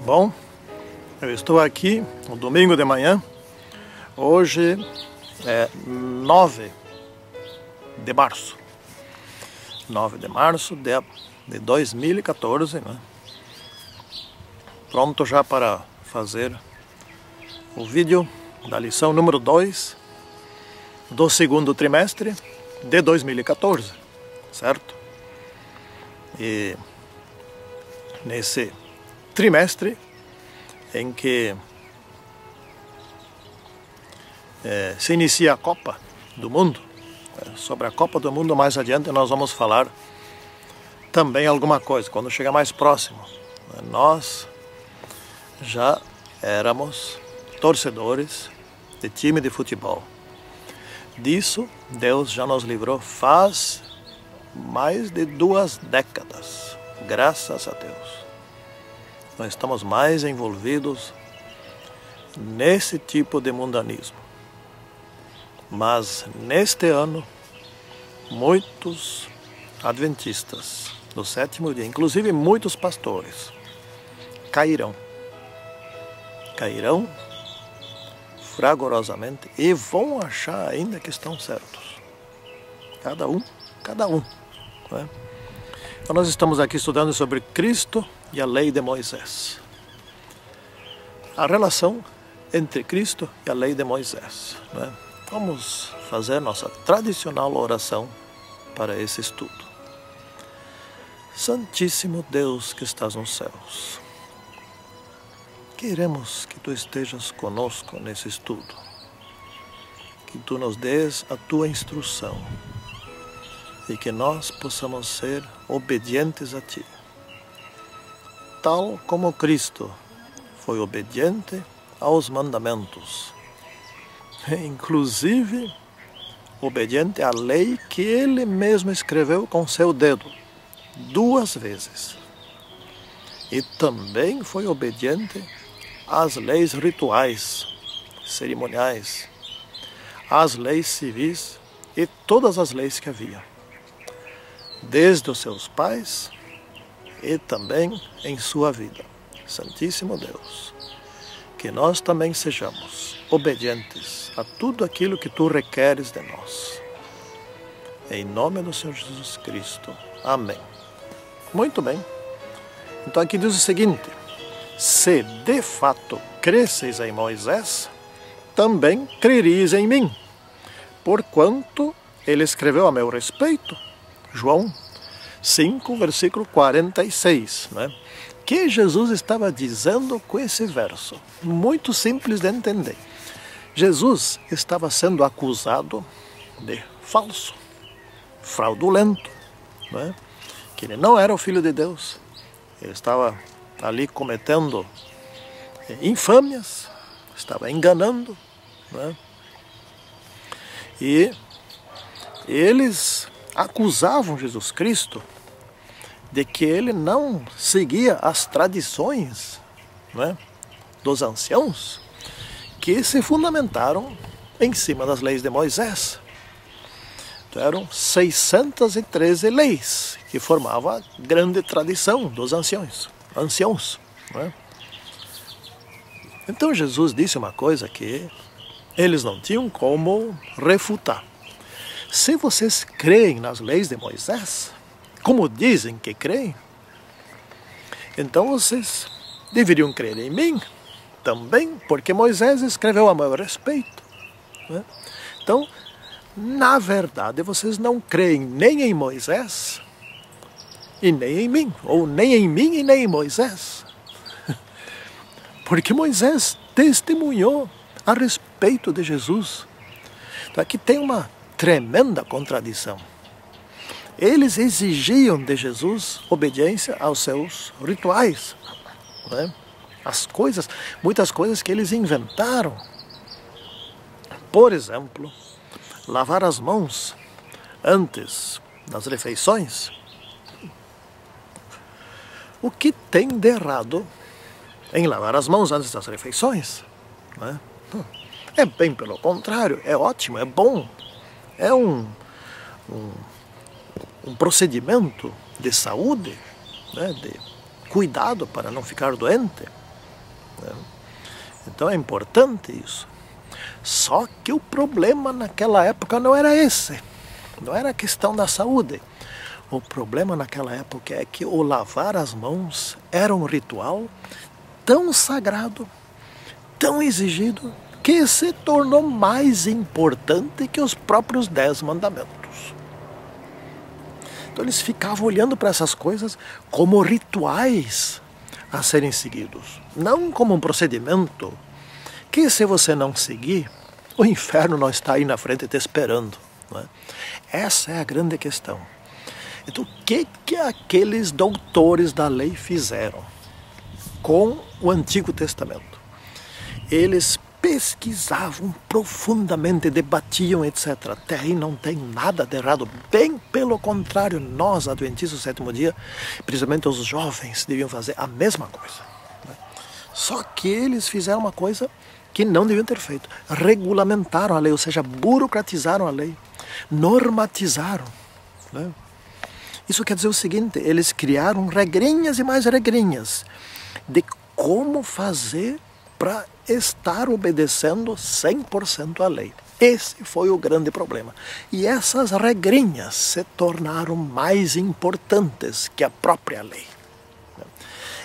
Bom, eu estou aqui no domingo de manhã. Hoje é 9 de março. 9 de março de 2014, né? Pronto já para fazer o vídeo da lição número 2 do segundo trimestre de 2014, certo? E nesse trimestre em que se inicia a Copa do Mundo. Sobre a Copa do Mundo mais adiante nós vamos falar também alguma coisa, quando chegar mais próximo. Nós já éramos torcedores de time de futebol. Disso Deus já nos livrou faz mais de 2 décadas, graças a Deus. Nós estamos mais envolvidos nesse tipo de mundanismo. Mas neste ano, muitos adventistas do sétimo dia, inclusive muitos pastores, cairão fragorosamente e vão achar ainda que estão certos. Cada um. Né? Então nós estamos aqui estudando sobre Cristo e a lei de Moisés. A relação entre Cristo e a lei de Moisés. Né? Vamos fazer nossa tradicional oração para esse estudo. Santíssimo Deus que estás nos céus, queremos que Tu estejas conosco nesse estudo, que Tu nos dês a Tua instrução e que nós possamos ser obedientes a Ti, tal como Cristo foi obediente aos mandamentos, inclusive obediente à lei que Ele mesmo escreveu com seu dedo 2 vezes. E também foi obediente às leis rituais, cerimoniais, às leis civis e todas as leis que havia, desde os seus pais e também em sua vida. Santíssimo Deus, que nós também sejamos obedientes a tudo aquilo que Tu requeres de nós. Em nome do Senhor Jesus Cristo. Amém. Muito bem. Então aqui diz o seguinte: se de fato cresceis em Moisés, também crereis em mim, porquanto ele escreveu a meu respeito. João 5, versículo 46, né? Que Jesus estava dizendo com esse verso? Muito simples de entender. Jesus estava sendo acusado de falso, fraudulento, né? Que ele não era o Filho de Deus. Ele estava ali cometendo infâmias, estava enganando, né? E eles acusavam Jesus Cristo de que ele não seguia as tradições, né, dos anciãos, que se fundamentaram em cima das leis de Moisés. Então, eram 613 leis que formavam a grande tradição dos anciãos, né? Então Jesus disse uma coisa que eles não tinham como refutar. Se vocês creem nas leis de Moisés, como dizem que creem, então vocês deveriam crer em mim também, porque Moisés escreveu a meu respeito, né? Então, na verdade, vocês não creem nem em Moisés e nem em mim, ou nem em mim e nem em Moisés, porque Moisés testemunhou a respeito de Jesus. Então aqui tem uma tremenda contradição. Eles exigiam de Jesus obediência aos seus rituais, né? Muitas coisas que eles inventaram. Por exemplo, lavar as mãos antes das refeições. O que tem de errado em lavar as mãos antes das refeições? Né? É bem pelo contrário, é ótimo, é bom. É um procedimento de saúde, né, de cuidado para não ficar doente. né? Então é importante isso. Só que o problema naquela época não era esse. Não era a questão da saúde. O problema naquela época é que o lavar as mãos era um ritual tão sagrado, tão exigido, que se tornou mais importante que os próprios 10 mandamentos. Então eles ficavam olhando para essas coisas como rituais a serem seguidos, não como um procedimento que, se você não seguir, o inferno não está aí na frente te esperando, não é? Essa é a grande questão. Então, o que aqueles doutores da lei fizeram com o Antigo Testamento? Eles pesquisavam profundamente, debatiam, etc. Até aí não tem nada de errado. Bem pelo contrário, nós, adventistas do sétimo dia, principalmente os jovens, deviam fazer a mesma coisa, né? Só que eles fizeram uma coisa que não deviam ter feito. Regulamentaram a lei, ou seja, burocratizaram a lei, normatizaram, né? Isso quer dizer o seguinte: eles criaram regrinhas e mais regrinhas de como fazer para estar obedecendo 100% a lei. Esse foi o grande problema. E essas regrinhas se tornaram mais importantes que a própria lei.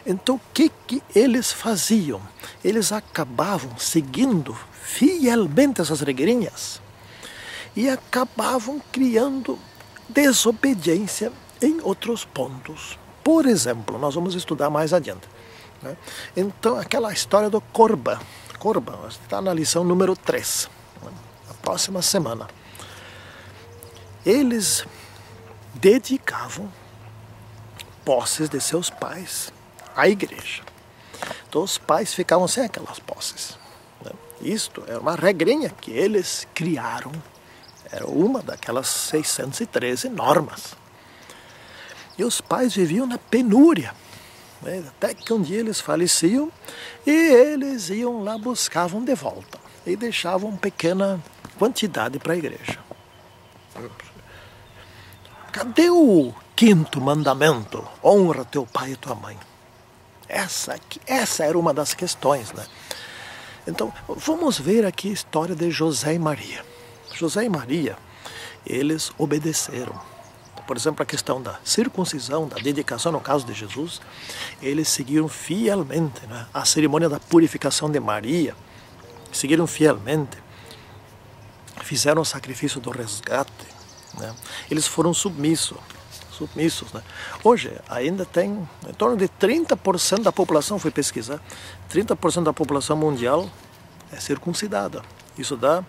Então, o que eles faziam? Eles acabavam seguindo fielmente essas regrinhas e acabavam criando desobediência em outros pontos. Por exemplo, nós vamos estudar mais adiante, né? Então, aquela história do Corban. Corban está na lição número 3, na próxima semana. Eles dedicavam posses de seus pais à igreja. Então, os pais ficavam sem aquelas posses, né? Isto é uma regrinha que eles criaram. Era uma daquelas 613 normas. E os pais viviam na penúria, né? Até que um dia eles faleciam e eles iam lá, buscavam de volta e deixavam pequena quantidade para a igreja. Cadê o 5º mandamento? Honra teu pai e tua mãe. Essa era uma das questões, né? Então, vamos ver aqui a história de José e Maria. José e Maria, eles obedeceram. Por exemplo, a questão da circuncisão, da dedicação, no caso de Jesus, eles seguiram fielmente, né, a cerimônia da purificação de Maria, seguiram fielmente, fizeram o sacrifício do resgate, né? Eles foram submissos, né? Hoje ainda tem em torno de 30% da população, fui pesquisar, 30% da população mundial é circuncidada. Isso dá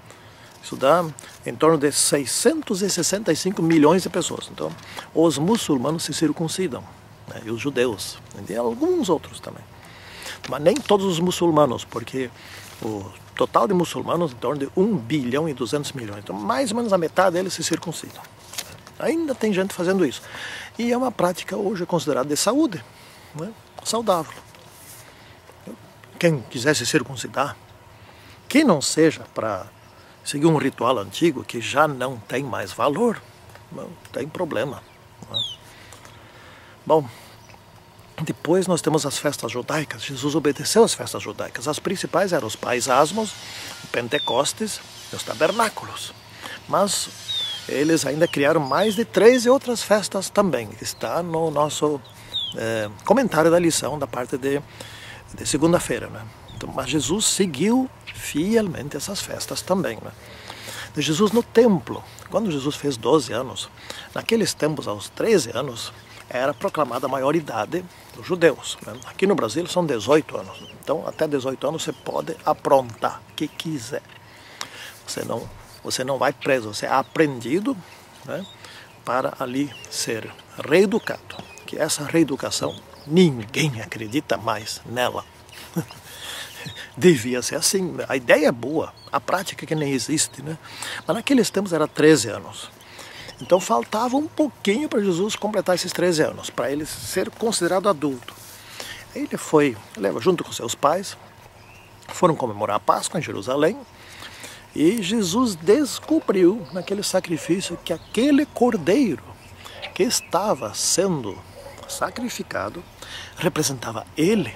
em torno de 665 milhões de pessoas. Então, os muçulmanos se circuncidam, né, e os judeus, e alguns outros também. Mas nem todos os muçulmanos, porque o total de muçulmanos é em torno de 1 bilhão e 200 milhões. Então, mais ou menos a metade deles se circuncidam. Ainda tem gente fazendo isso. E é uma prática hoje considerada de saúde, né, saudável. Quem quiser se circuncidar, que não seja para seguir um ritual antigo que já não tem mais valor, não tem problema, né? Bom, depois nós temos as festas judaicas. Jesus obedeceu às festas judaicas. As principais eram os pais asmos, o Pentecostes e os tabernáculos. Mas eles ainda criaram mais de 13 outras festas também. Está no nosso comentário da lição da parte de segunda-feira, né? Então, mas Jesus seguiu fielmente essas festas também, né? De Jesus no templo, quando Jesus fez 12 anos, naqueles tempos, aos 13 anos, era proclamada a maioridade dos judeus, né? Aqui no Brasil são 18 anos, então até 18 anos você pode aprontar o que quiser. Você não vai preso, você é apreendido, né, para ali ser reeducado. Que essa reeducação, ninguém acredita mais nela. Devia ser assim, a ideia é boa, a prática que nem existe, né? Mas naqueles tempos era 13 anos. Então faltava um pouquinho para Jesus completar esses 13 anos, para ele ser considerado adulto. Aí ele leva junto com seus pais, foram comemorar a Páscoa em Jerusalém, e Jesus descobriu naquele sacrifício que aquele cordeiro que estava sendo sacrificado representava ele.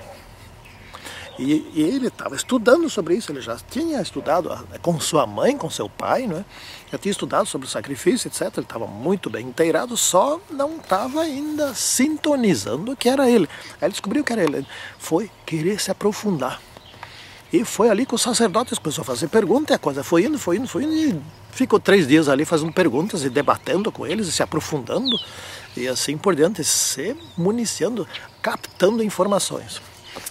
E ele estava estudando sobre isso, ele já tinha estudado com sua mãe, com seu pai, não é? Já tinha estudado sobre o sacrifício, etc. Ele estava muito bem inteirado, só não estava ainda sintonizando que era ele. Aí ele descobriu que era ele, foi querer se aprofundar. E foi ali que os sacerdotes começaram a fazer perguntas, e a coisa foi indo, e ficou 3 dias ali fazendo perguntas e debatendo com eles, e se aprofundando, e assim por diante, se municiando, captando informações.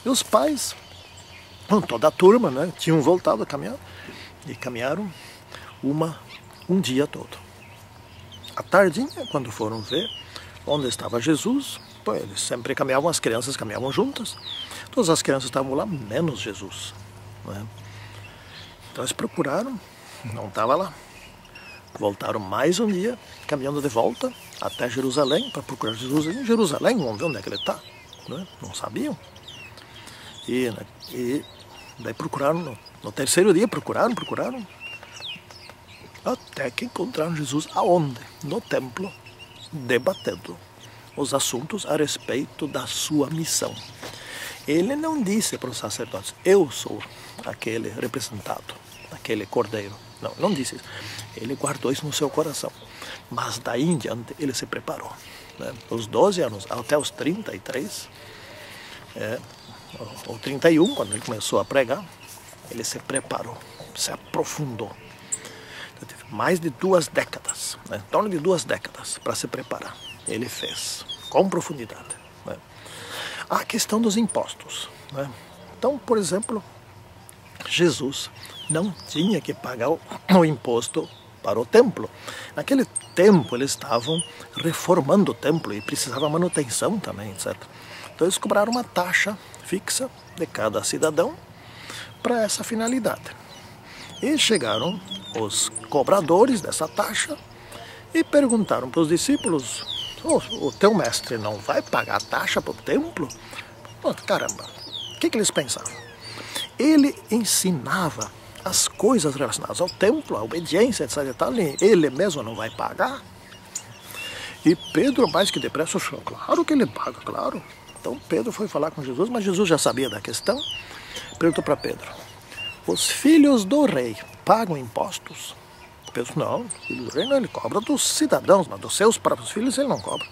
E os pais, toda a turma, né, tinham voltado a caminhar, e caminharam um dia todo. À tardinha, quando foram ver onde estava Jesus, pô, eles sempre caminhavam, as crianças caminhavam juntas, todas as crianças estavam lá, menos Jesus. Né? Então eles procuraram, não estava lá. Voltaram mais um dia, caminhando de volta até Jerusalém, para procurar Jesus em Jerusalém, vamos ver onde é que ele está. Né? Não sabiam. E daí procuraram, no terceiro dia procuraram, até que encontraram Jesus aonde? No templo, debatendo os assuntos a respeito da sua missão. Ele não disse para os sacerdotes, eu sou aquele representado, aquele cordeiro. Não, não disse isso. Ele guardou isso no seu coração. Mas daí em diante ele se preparou. Né? Os 12 anos até os 33, ou 31, quando ele começou a pregar, ele se preparou, se aprofundou. Então, teve mais de 2 décadas, né? Em torno de 2 décadas para se preparar. Ele fez com profundidade. Né? A questão dos impostos. Né? Então, por exemplo, Jesus não tinha que pagar o imposto para o templo. Naquele tempo eles estavam reformando o templo e precisava manutenção também, etc. Então eles cobraram uma taxa fixa de cada cidadão para essa finalidade. E chegaram os cobradores dessa taxa e perguntaram para os discípulos, o teu mestre não vai pagar a taxa para o templo? Oh, caramba, o que eles pensavam? Ele ensinava as coisas relacionadas ao templo, a obediência, etc. Ele mesmo não vai pagar? E Pedro, mais que depressa, achou, claro que ele paga, claro. Então Pedro foi falar com Jesus, mas Jesus já sabia da questão. Perguntou para Pedro, os filhos do rei pagam impostos? Pedro, não, o filho do rei não, ele cobra dos cidadãos, mas dos seus próprios filhos ele não cobra.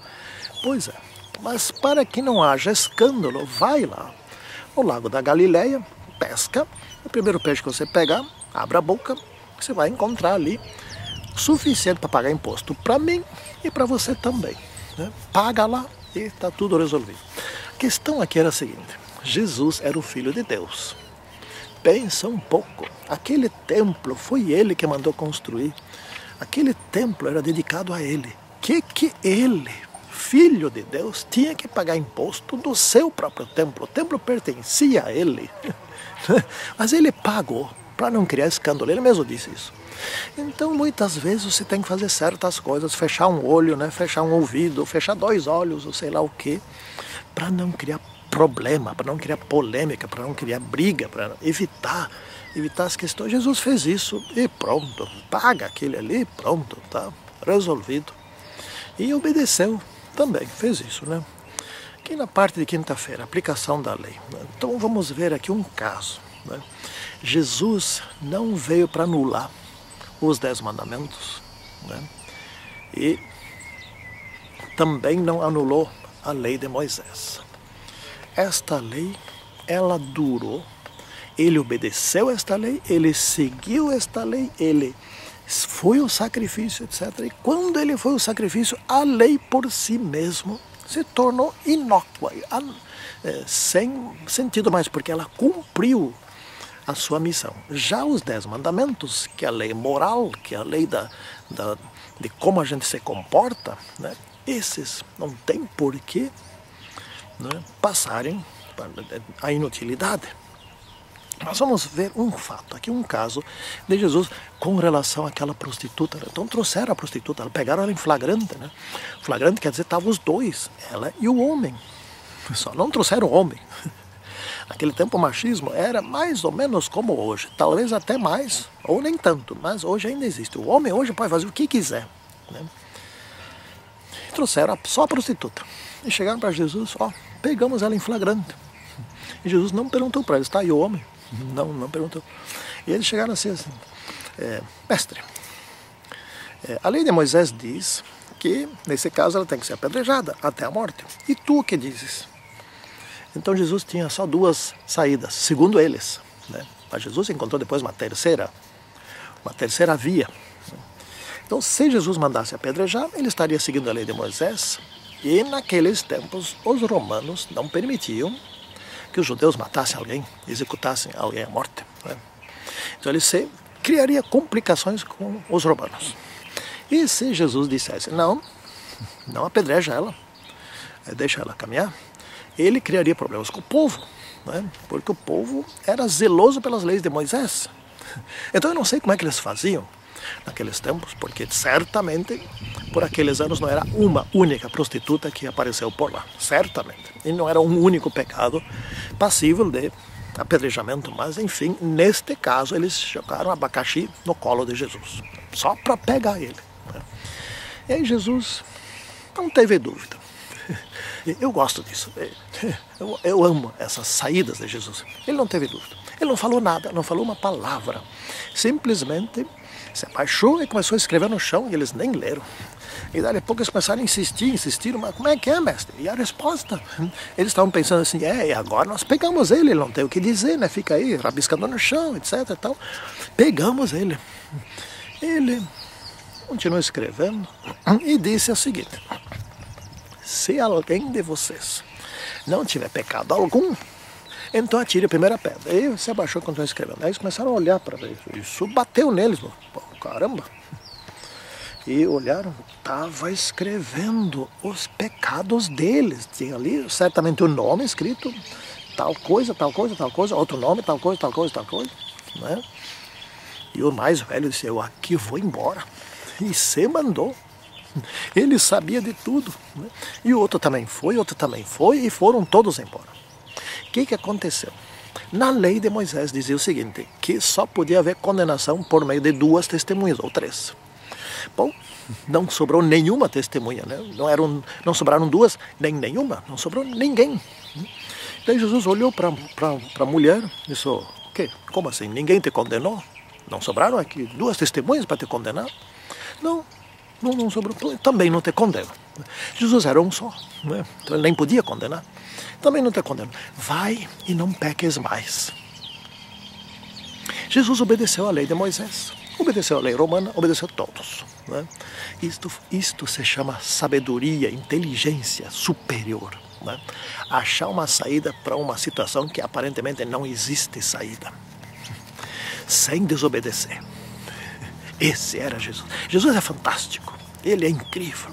Pois é, mas para que não haja escândalo, vai lá no Lago da Galileia, pesca, o primeiro peixe que você pegar, abra a boca, você vai encontrar ali o suficiente para pagar imposto para mim e para você também. Né? Paga lá e está tudo resolvido. A questão aqui era a seguinte, Jesus era o Filho de Deus. Pensa um pouco, aquele templo foi ele que mandou construir, aquele templo era dedicado a ele. Que ele, Filho de Deus, tinha que pagar imposto do seu próprio templo? O templo pertencia a ele. Mas ele pagou para não criar escândalo, ele mesmo disse isso. Então muitas vezes você tem que fazer certas coisas, fechar um olho, né? Fechar um ouvido, fechar 2 olhos, ou sei lá o que, para não criar problema, para não criar polêmica, para não criar briga, para evitar as questões. Jesus fez isso e pronto, paga aquele ali, pronto, tá resolvido. E obedeceu também, fez isso, né? Aqui na parte de quinta-feira, aplicação da lei. Então vamos ver aqui um caso. Né? Jesus não veio para anular os 10 mandamentos, né? E também não anulou a lei de Moisés. Esta lei, ela durou, ele obedeceu esta lei, ele seguiu esta lei, ele foi o sacrifício, etc. E quando ele foi o sacrifício, a lei por si mesmo se tornou inócua, sem sentido mais, porque ela cumpriu a sua missão. Já os 10 mandamentos, que é a lei moral, que é a lei de como a gente se comporta, né? Esses não tem porquê, né, passarem a inutilidade. Nós vamos ver um fato, aqui um caso de Jesus com relação àquela prostituta. Então trouxeram a prostituta, pegaram ela em flagrante, né? Flagrante quer dizer estavam os 2, ela e o homem. Só não trouxeram o homem. Naquele tempo o machismo era mais ou menos como hoje, talvez até mais, ou nem tanto, mas hoje ainda existe. O homem hoje pode fazer o que quiser, né? E trouxeram só a prostituta. E chegaram para Jesus, ó, pegamos ela em flagrante. E Jesus não perguntou para eles, está aí o homem? Não perguntou. E eles chegaram assim, mestre, a lei de Moisés diz que, nesse caso, ela tem que ser apedrejada até a morte. E tu o que dizes? Então Jesus tinha só duas saídas, segundo eles, né? Mas Jesus encontrou depois uma terceira via. Então, se Jesus mandasse apedrejar, ele estaria seguindo a lei de Moisés. E naqueles tempos, os romanos não permitiam que os judeus matassem alguém, executassem alguém à morte, né? Então ele criaria complicações com os romanos. E se Jesus dissesse, não apedreja ela, deixa ela caminhar, ele criaria problemas com o povo, né? Porque o povo era zeloso pelas leis de Moisés. Então eu não sei como é que eles faziam naqueles tempos, porque certamente por aqueles anos não era uma única prostituta que apareceu por lá, certamente. E não era um único pecado passível de apedrejamento, mas enfim, neste caso eles jogaram abacaxi no colo de Jesus, só para pegar ele, né? E aí Jesus não teve dúvida. Eu gosto disso, eu amo essas saídas de Jesus. Ele não teve dúvida, ele não falou nada, não falou uma palavra, simplesmente se abaixou e começou a escrever no chão e eles nem leram. E daí a pouco eles começaram a insistir, mas como é que é, mestre? E a resposta? Eles estavam pensando assim, e agora nós pegamos ele não tem o que dizer, né? Fica aí rabiscando no chão, etc. Tal. Pegamos ele. Ele continuou escrevendo e disse o seguinte, se alguém de vocês não tiver pecado algum, então atire a primeira pedra. Aí se abaixou quando estava escrevendo. Aí eles começaram a olhar para ver. Isso bateu neles. Pô, caramba. E olharam, estava escrevendo os pecados deles. Tinha ali certamente o nome escrito, tal coisa, outro nome, tal coisa, né? E o mais velho disse, eu aqui vou embora. E se mandou. Ele sabia de tudo, né? E o outro também foi, e foram todos embora. O que aconteceu? Na lei de Moisés dizia o seguinte, que só podia haver condenação por meio de 2 testemunhas, ou 3. Bom, não sobrou nenhuma testemunha, né? Não sobraram 2, nem nenhuma, não sobrou ninguém. Daí Jesus olhou para a mulher e disse, o quê? Como assim? Ninguém te condenou? Não sobraram aqui 2 testemunhas para te condenar? Não sobrou, também não te condeno. Jesus era um só, né? Então ele nem podia condenar. Também não te condeno. Vai e não peques mais. Jesus obedeceu à lei de Moisés, obedeceu à lei romana, obedeceu a todos, né? Isto se chama sabedoria, inteligência superior, né? Achar uma saída para uma situação que aparentemente não existe saída, sem desobedecer. Esse era Jesus. Jesus é fantástico, ele é incrível.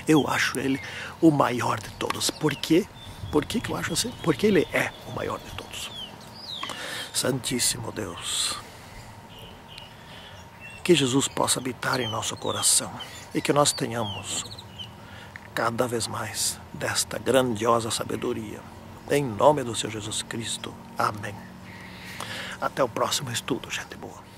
Eu acho ele o maior de todos. Por quê? Por que eu acho assim? Porque ele é o maior de todos. Santíssimo Deus, que Jesus possa habitar em nosso coração e que nós tenhamos cada vez mais desta grandiosa sabedoria. Em nome do Senhor Jesus Cristo. Amém. Até o próximo estudo, gente boa.